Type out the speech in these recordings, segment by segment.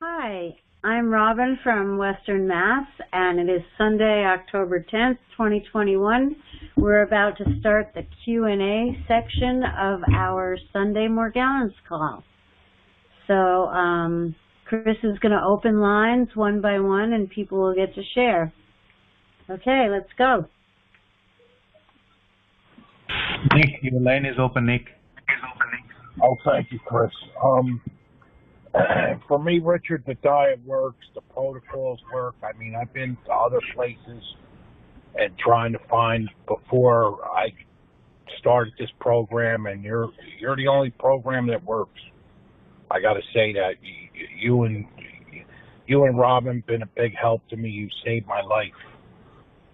Hi, I'm Robin from Western Mass, and it is Sunday, October 10th, 2021. We're about to start the Q&A section of our Sunday Morgellons Call. So Chris is going to open lines one by one, and people will get to share. Okay, let's go. Nick, your line is open, Nick. Oh, thank you, Chris. For me, Richard, the diet works, the protocols work. I mean, I've been to other places and trying to find before I started this program, and you're the only program that works. I got to say that you and Robin been a big help to me. You saved my life.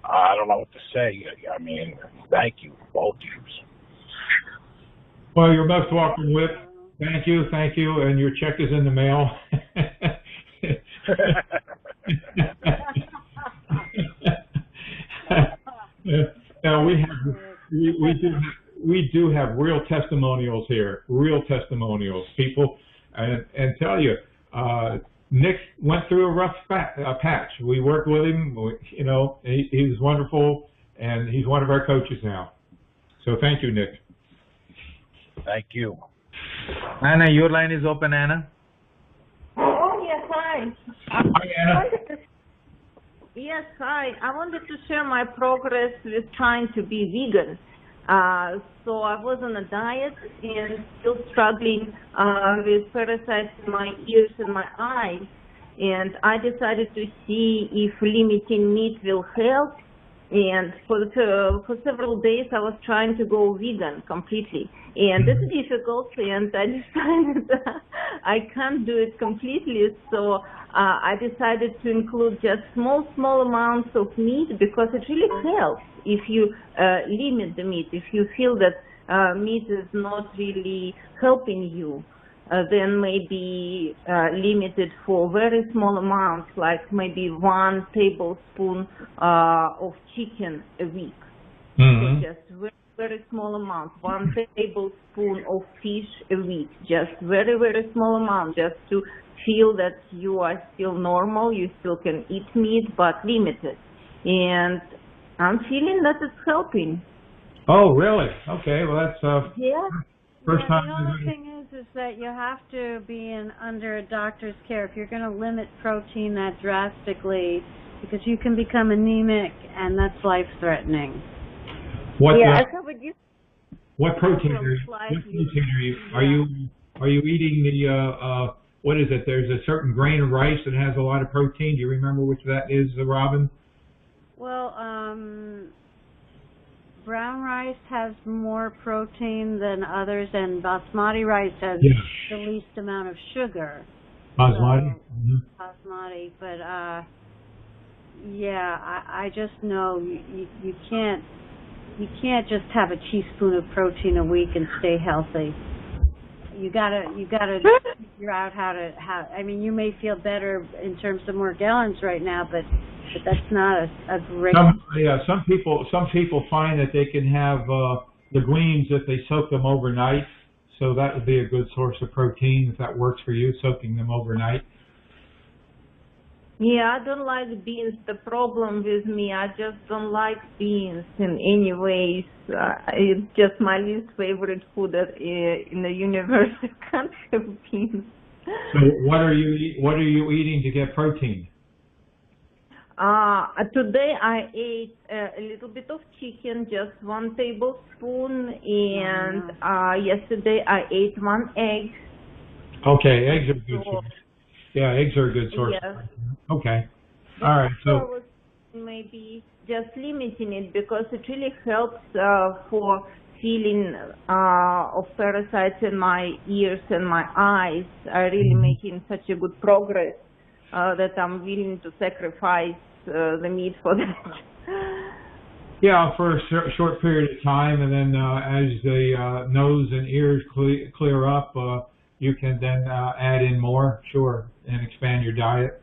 I don't know what to say. I mean, thank you, both of you. Well, you're most welcome, Whip. Thank you, and your check is in the mail. Now we do have real testimonials here, people, and tell you, Nick went through a rough patch. We worked with him, he was wonderful, and he's one of our coaches now. So thank you, Nick. Thank you. Anna, your line is open, Anna. Oh, yes, hi. Hi, Anna. Yes, hi. I wanted to share my progress with trying to be vegan. So I was on a diet and still struggling with parasites in my ears and my eyes. And I decided to see if limiting meat will help. And for several days, I was trying to go vegan completely. And it's difficult, and I decided I can't do it completely. So I decided to include just small amounts of meat, because it really helps if you limit the meat. If you feel that meat is not really helping you, then maybe limited for very small amounts, like maybe 1 tablespoon of chicken a week. Mm-hmm. So just very small amount, 1 tablespoon of fish a week, just very small amount, just to feel that you are still normal, you still can eat meat, but limited. And I'm feeling that it's helping. Oh, really? Okay, well that's yeah. First time. The only thing is that you have to be under a doctor's care if you're going to limit protein that drastically, because you can become anemic, and that's life-threatening. What protein are you? Are you eating the what is it? There's a certain grain of rice that has a lot of protein. Do you remember which that is, Robin? Well, brown rice has more protein than others, and basmati rice has the least amount of sugar. Basmati? So, basmati, but I just know you can't just have a teaspoon of protein a week and stay healthy. You gotta figure out how. I mean, you may feel better in terms of Morgellons right now, but that's not a great. Some people find that they can have the greens if they soak them overnight. So that would be a good source of protein if that works for you, soaking them overnight. Yeah, I don't like beans. The problem with me, I just don't like beans in any ways. It's just my least favorite food in the universe. I can't have beans. So what are you eating to get protein? Today I ate a little bit of chicken, just 1 tablespoon, and yesterday I ate 1 egg. Okay, eggs are good. Yeah, eggs are a good source. Yes. Okay. All right. So maybe just limiting it, because it really helps for feeling of parasites in my ears and my eyes. Are really making such a good progress that I'm willing to sacrifice the meat for that. Yeah, for a short period of time, and then as the nose and ears clear up, you can then add in more, and expand your diet.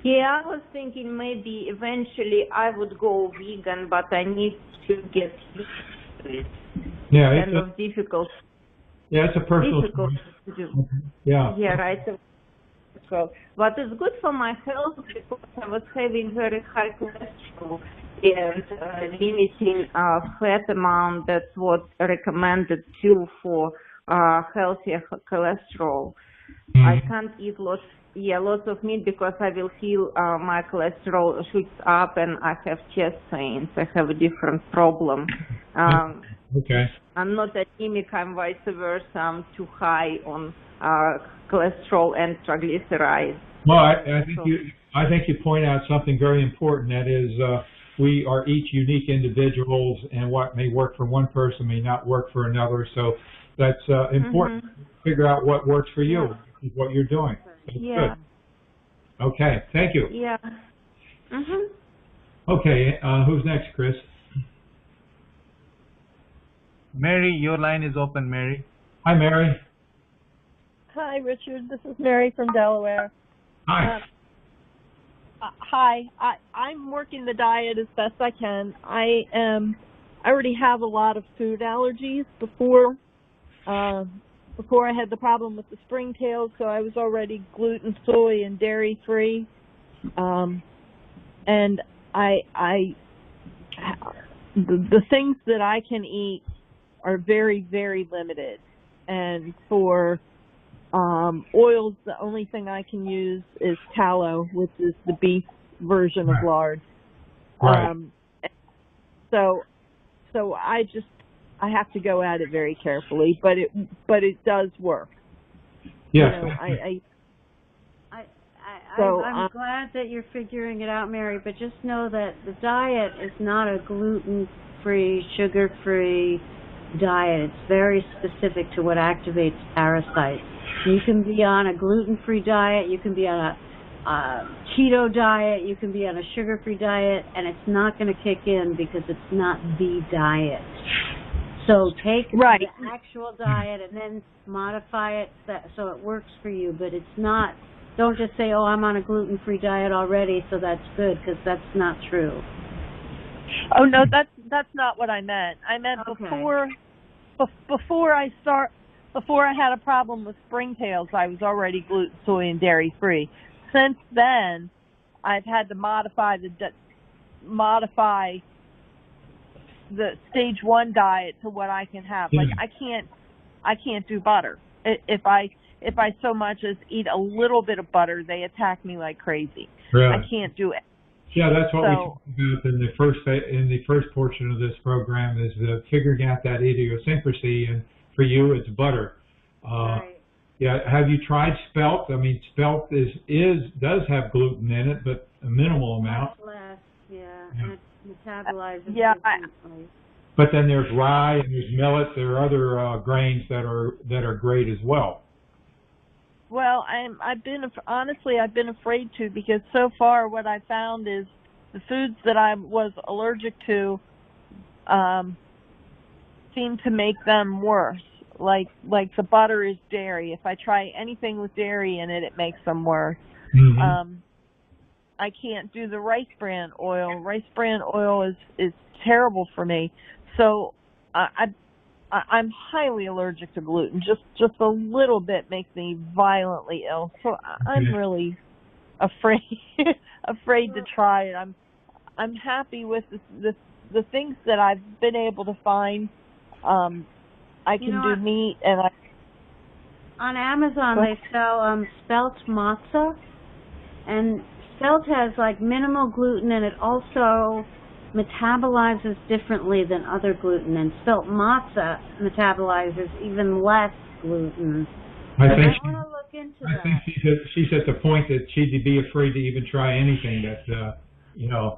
Yeah, I was thinking maybe eventually I would go vegan, but I need to get used to it. Yeah, it's kind of difficult. Yeah, it's a personal difficult choice. to do. Yeah. Yeah, right. So, but it's good for my health because I was having very high cholesterol and limiting fat amount. That's what recommended too for healthier cholesterol. I can't eat lots of meat because I will feel my cholesterol shoots up and I have chest pains. I have a different problem. Okay. I'm not anemic. I'm vice versa. I'm too high on cholesterol and triglycerides. Well, I think you point out something very important. That is, we are each unique individuals, and what may work for one person may not work for another. So that's important to figure out what works for you, what you're doing. That's good. Okay, thank you. Yeah. Okay, who's next, Chris? Mary, your line is open, Mary. Hi, Mary. Hi, Richard. This is Mary from Delaware. Hi. Hi. I'm working the diet as best I can. I already have a lot of food allergies before I had the problem with the springtails, so I was already gluten, soy, and dairy free. And the things that I can eat are very, very limited. And for oils, the only thing I can use is tallow, which is the beef version of lard. Right. So I have to go at it very carefully, but it does work. Yes. You know, I'm glad that you're figuring it out, Mary, but just know that the diet is not a gluten-free, sugar-free diet. It's very specific to what activates parasites. You can be on a gluten-free diet, you can be on a keto diet, you can be on a sugar-free diet, and it's not going to kick in because it's not the diet. So take the actual diet and then modify it so it works for you, but it's not. Don't just say, oh, I'm on a gluten-free diet already, so that's good, because that's not true. Oh, no, that's not what I meant. I meant before I had a problem with springtails, I was already gluten, soy, and dairy free. Since then, I've had to modify the stage 1 diet to what I can have. Like I can't do butter. If I so much as eat a little bit of butter, they attack me like crazy. Really? I can't do it. Yeah, that's what we talked about in the first portion of this program, is figuring out that idiosyncrasy. And for you, it's butter. Right. Yeah. Have you tried spelt? I mean, spelt does have gluten in it, but a minimal amount. Less, and it metabolizes differently. But then there's rye and there's millet. There are other grains that are great as well. Well, I've been afraid to, because so far what I found is the foods that I was allergic to seem to make them worse. Like the butter is dairy. If I try anything with dairy in it, it makes them worse. I can't do the rice bran oil. Rice bran oil is terrible for me. So I'm highly allergic to gluten. Just a little bit makes me violently ill. So I'm really afraid to try it. I'm happy with the things that I've been able to find. I can do meat, and on Amazon they sell spelt matzah, and spelt has like minimal gluten, and it also metabolizes differently than other gluten, and spelt matzah metabolizes even less gluten. I want to look into that. I think she's at the point that she'd be afraid to even try anything that,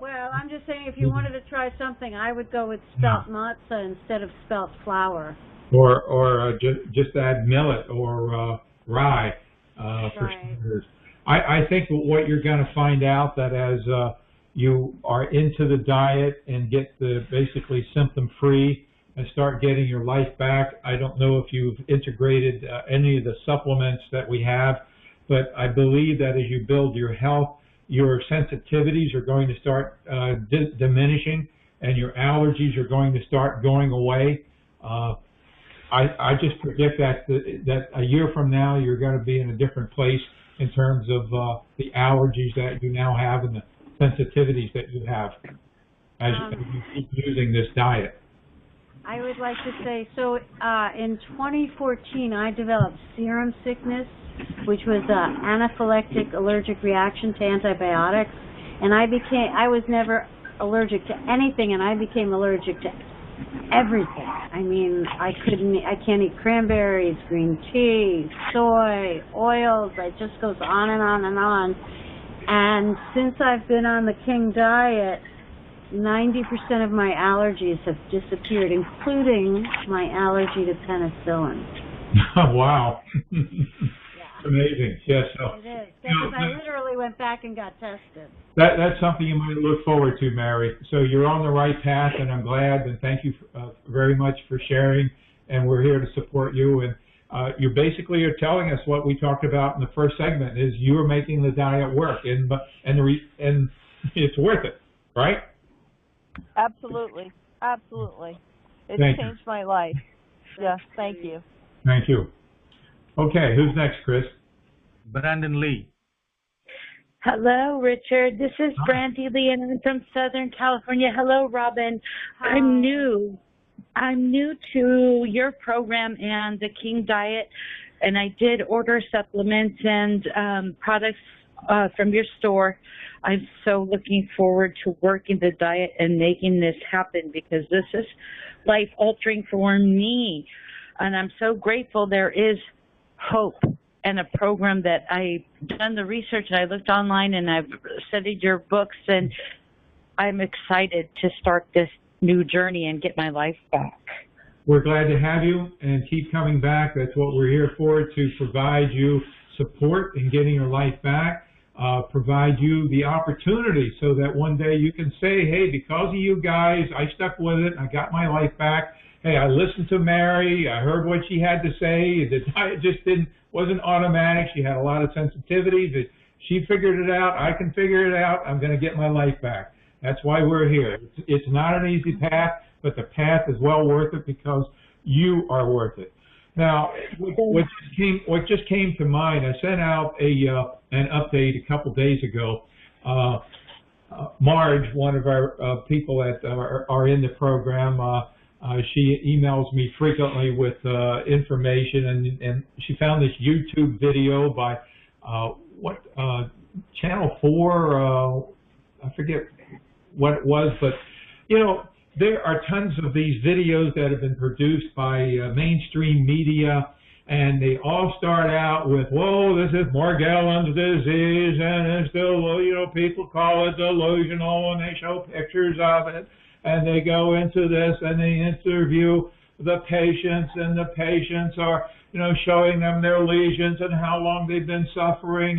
Well, I'm just saying, if you wanted to try something, I would go with spelt matzah instead of spelt flour. Or just add millet or rye for starters. I think what you're going to find out, that as you are into the diet and get basically symptom-free and start getting your life back. I don't know if you've integrated any of the supplements that we have, but I believe that as you build your health, your sensitivities are going to start diminishing, and your allergies are going to start going away. I just predict that a year from now you're going to be in a different place in terms of the allergies that you now have and the sensitivities that you have as you keep using this diet. I would like to say, so in 2014, I developed serum sickness, which was an anaphylactic allergic reaction to antibiotics, and I was never allergic to anything, and I became allergic to everything. I mean, I can't eat cranberries, green tea, soy, oils. It just goes on and on and on. And since I've been on the King diet, 90% of my allergies have disappeared, including my allergy to penicillin. Wow. Amazing. Yes. So, it is. Because I literally went back and got tested. That's something you might look forward to, Mary. So you're on the right path, and I'm glad, and thank you very much for sharing, and we're here to support you. And you basically are telling us what we talked about in the first segment, is you are making the diet work, and it's worth it, right? Absolutely. Absolutely. It's changed my life. Yes, thank you. Thank you. Okay, who's next, Chris? Brandon Lee. Hello, Richard. This is Brandy Lee, and I'm from Southern California. Hello, Robin. Hi. I'm new to your program and the King Diet, and I did order supplements and products from your store. I'm so looking forward to working the diet and making this happen, because this is life-altering for me. And I'm so grateful there is hope and a program that I've done the research, and I looked online and I've studied your books, and I'm excited to start this new journey and get my life back. We're glad to have you, and keep coming back. That's what we're here for, to provide you support in getting your life back, provide you the opportunity so that one day you can say, hey, because of you guys, I stuck with it, I got my life back. Hey, I listened to Mary, I heard what she had to say, the diet just wasn't automatic, she had a lot of sensitivities, she figured it out, I can figure it out, I'm going to get my life back. That's why we're here. It's not an easy path, but the path is well worth it, because you are worth it. Now, what just came to mind, I sent out an update a couple days ago. Marge, one of our people that are in the program, she emails me frequently with information, and she found this YouTube video by Channel 4, I forget what it was, but there are tons of these videos that have been produced by mainstream media, and they all start out with, whoa, this is Morgellons disease, and it's still, people call it delusional, and they show pictures of it. And they go into this, and they interview the patients, and the patients are, showing them their lesions and how long they've been suffering.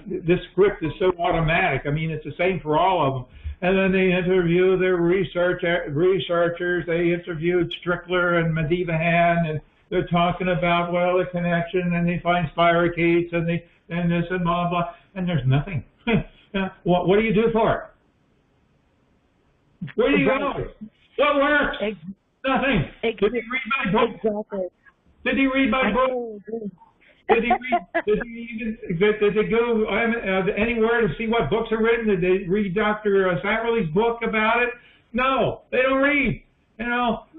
This script is so automatic. I mean, it's the same for all of them. And then they interview their researchers. They interviewed Strickler and Medivahan, and they're talking about, the connection, and they find spirochetes, and this and blah, blah, and there's nothing. What do you do for it? Where do you go? What works? Nothing. Did he read my book? Exactly. Did he read my book? Did they go anywhere to see what books are written? Did they read Dr. Satterley's book about it? No, they don't read.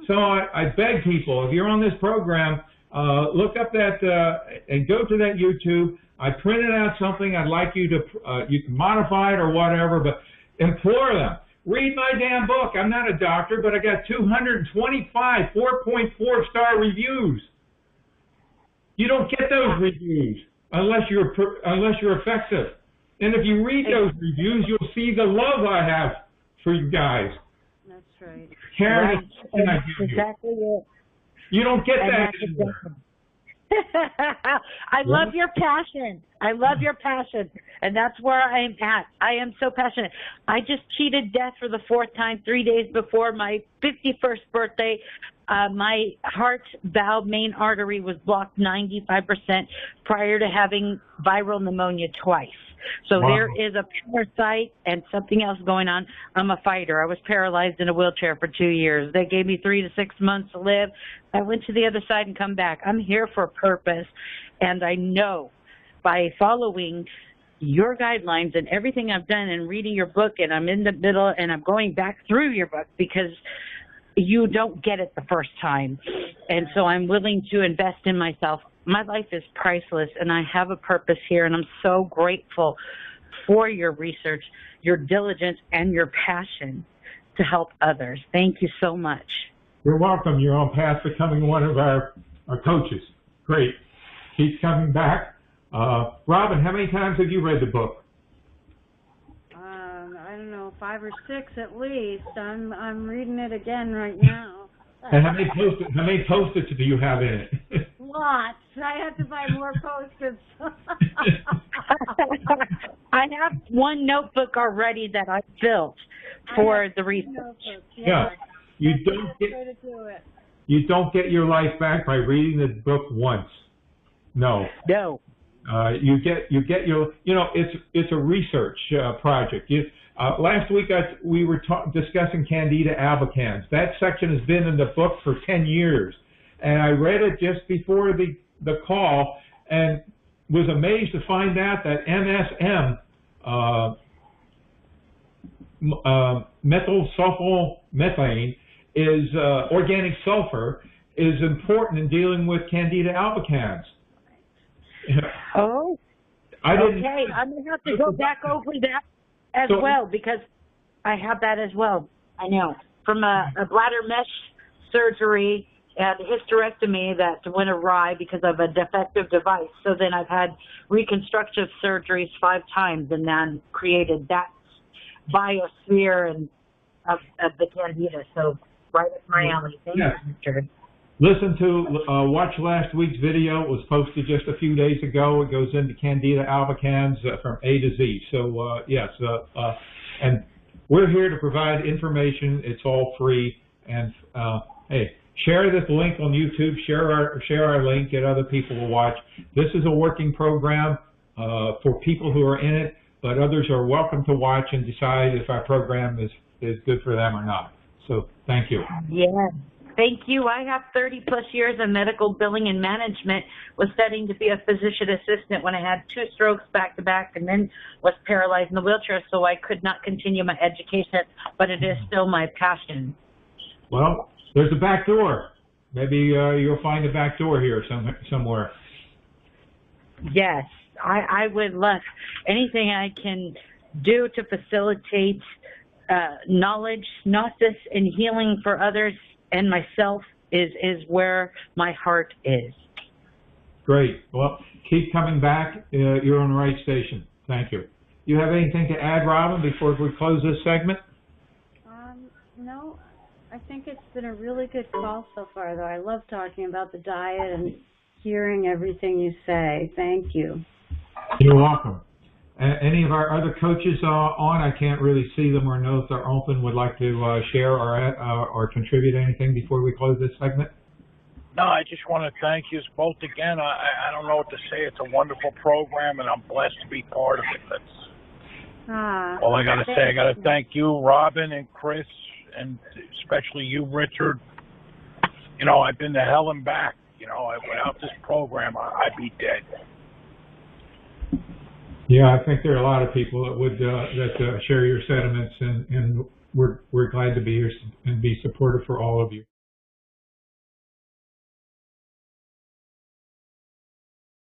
So I beg people, if you're on this program, look up that and go to that YouTube. I printed out something. I'd like you to you can modify it or whatever, but implore them. Read my damn book. I'm not a doctor, but I got 225 4.4-star reviews. You don't get those reviews unless you're effective. And if you read those reviews, you'll see the love I have for you guys. That's right. Karen, right. Exactly it. You don't get that anymore. I love your passion. I love your passion. And that's where I'm at. I am so passionate. I just cheated death for the 4th time 3 days before my 51st birthday. My heart valve main artery was blocked 95% prior to having viral pneumonia twice. So Wow. there is a parasite and something else going on. I'm a fighter. I was paralyzed in a wheelchair for 2 years. They gave me 3 to 6 months to live. I went to the other side and come back. I'm here for a purpose, and I know by following your guidelines and everything I've done and reading your book, and I'm in the middle and I'm going back through your book because you don't get it the first time. And so I'm willing to invest in myself. My life is priceless, and I have a purpose here, and I'm so grateful for your research, your diligence, and your passion to help others. Thank you so much. You're welcome. You're on path to becoming one of our coaches. Great. Keep coming back. Robin, how many times have you read the book? I don't know, 5 or 6 at least. I'm reading it again right now. And how many post-its do you have in it? Lots. I have to buy more post-its. I have one notebook already that I built for the research. Yeah. You don't get your life back by reading the book once. No. No. You get your, it's a research project. Last week we were discussing Candida albicans. That section has been in the book for 10 years, and I read it just before the call and was amazed to find out that MSM, methyl sulfonyl methane, is organic sulfur, is important in dealing with Candida albicans. Oh, okay. I'm going to have to go back over that as well, because I have that as well. I know. From a bladder mesh surgery and hysterectomy that went awry because of a defective device. So then I've had reconstructive surgeries 5 times and then created that biosphere and of the Candida. So right up my alley. Thank you, Richard. Listen to, watch last week's video. It was posted just a few days ago. It goes into Candida albicans from A to Z. So, yes, and we're here to provide information. It's all free. And, hey, share this link on YouTube. Share our link. Get other people to watch. This is a working program for people who are in it, but others are welcome to watch and decide if our program is good for them or not. So, thank you. Yeah. Thank you. I have 30 plus years in medical billing and management, was studying to be a physician assistant when I had 2 strokes back to back and then was paralyzed in the wheelchair, so I could not continue my education, but it is still my passion. Well, there's a back door. Maybe you'll find a back door here somewhere. Yes, I would love anything I can do to facilitate knowledge, gnosis, and healing for others and myself is where my heart is. Great. Well, keep coming back. You're on the right station. Thank you. You have anything to add, Robin, before we close this segment? No, I think it's been a really good call so far, though. I love talking about the diet and hearing everything you say. Thank you. You're welcome. Any of our other coaches on, I can't really see them or know if they're open, would like to share or contribute anything before we close this segment? No, I just want to thank you both again. I don't know what to say. It's a wonderful program, and I'm blessed to be part of it. That's all I got to say. I got to thank you, Robin and Chris, and especially you, Richard. I've been to hell and back. Without this program, I'd be dead. Yeah, I think there are a lot of people that would share your sentiments, and we're glad to be here and be supportive for all of you.